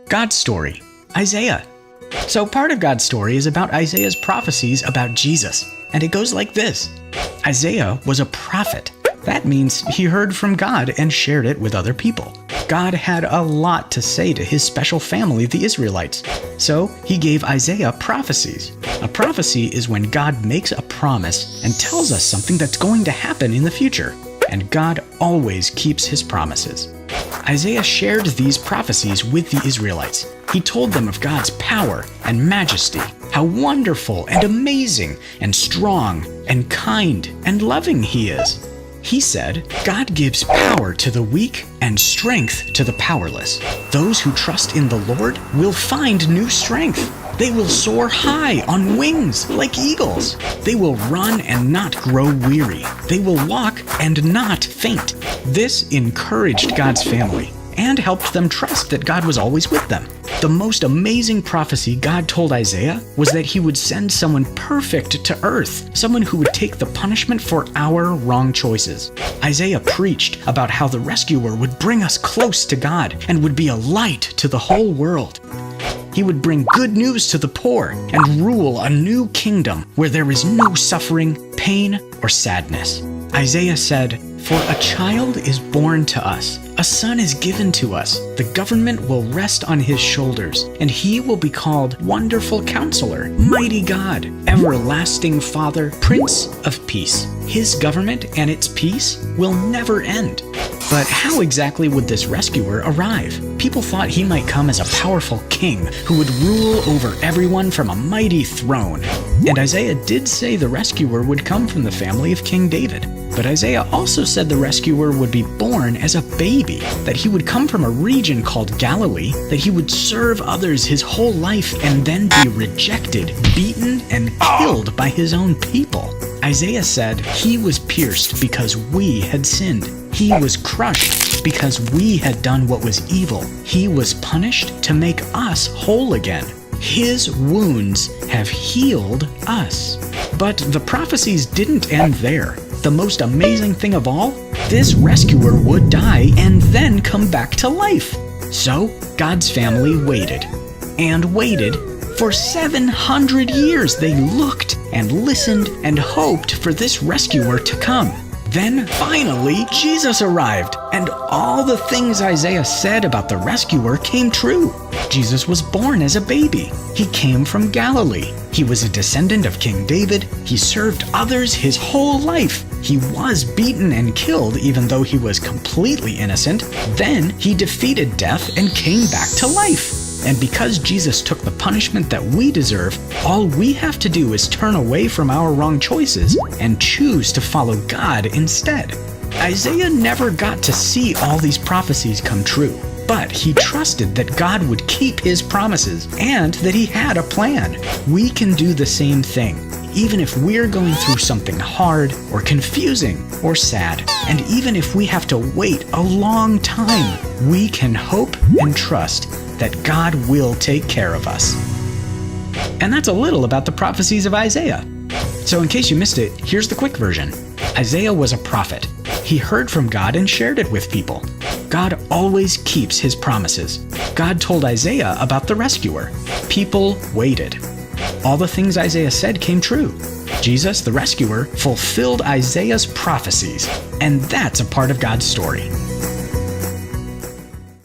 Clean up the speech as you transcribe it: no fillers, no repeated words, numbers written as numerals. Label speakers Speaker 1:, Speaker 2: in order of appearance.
Speaker 1: God's story, Isaiah. So part of God's story is about Isaiah's prophecies about Jesus, and it goes like this. Isaiah was a prophet. That means he heard from God and shared it with other people. God had a lot to say to his special family, the Israelites. So he gave Isaiah prophecies. A prophecy is when God makes a promise and tells us something that's going to happen in the future. And God always keeps his promises. Isaiah shared these prophecies with the Israelites. He told them of God's power and majesty, how wonderful and amazing and strong and kind and loving he is. He said, God gives power to the weak and strength to the powerless. Those who trust in the Lord will find new strength. They will soar high on wings like eagles. They will run and not grow weary. They will walk and not faint. This encouraged God's family and helped them trust that God was always with them. The most amazing prophecy God told Isaiah was that he would send someone perfect to earth, someone who would take the punishment for our wrong choices. Isaiah preached about how the rescuer would bring us close to God and would be a light to the whole world. He would bring good news to the poor and rule a new kingdom where there is no suffering, pain, or sadness. Isaiah said, "For a child is born to us, a son is given to us. The government will rest on his shoulders, and he will be called Wonderful Counselor, Mighty God, Everlasting Father, Prince of Peace. His government and its peace will never end." But how exactly would this rescuer arrive? People thought he might come as a powerful king who would rule over everyone from a mighty throne. And Isaiah did say the rescuer would come from the family of King David. But Isaiah also said the rescuer would be born as a baby, that he would come from a region called Galilee, that he would serve others his whole life and then be rejected, beaten, and killed by his own people. Isaiah said he was pierced because we had sinned. He was crushed because we had done what was evil. He was punished to make us whole again. His wounds have healed us. But the prophecies didn't end there. The most amazing thing of all, this rescuer would die and then come back to life. So God's family waited and waited. For 700 years they looked and listened and hoped for this rescuer to come. Then finally Jesus arrived, and all the things Isaiah said about the rescuer came true. Jesus was born as a baby. He came from Galilee. He was a descendant of King David. He served others his whole life. He was beaten and killed even though he was completely innocent. Then he defeated death and came back to life. And because Jesus took the punishment that we deserve, all we have to do is turn away from our wrong choices and choose to follow God instead. Isaiah never got to see all these prophecies come true, but he trusted that God would keep his promises and that he had a plan. We can do the same thing, even if we're going through something hard or confusing or sad. And even if we have to wait a long time, we can hope and trust that God will take care of us. And that's a little about the prophecies of Isaiah. So in case you missed it, here's the quick version. Isaiah was a prophet. He heard from God and shared it with people. God always keeps his promises. God told Isaiah about the rescuer. People waited. All the things Isaiah said came true. Jesus, the rescuer, fulfilled Isaiah's prophecies. And that's a part of God's story.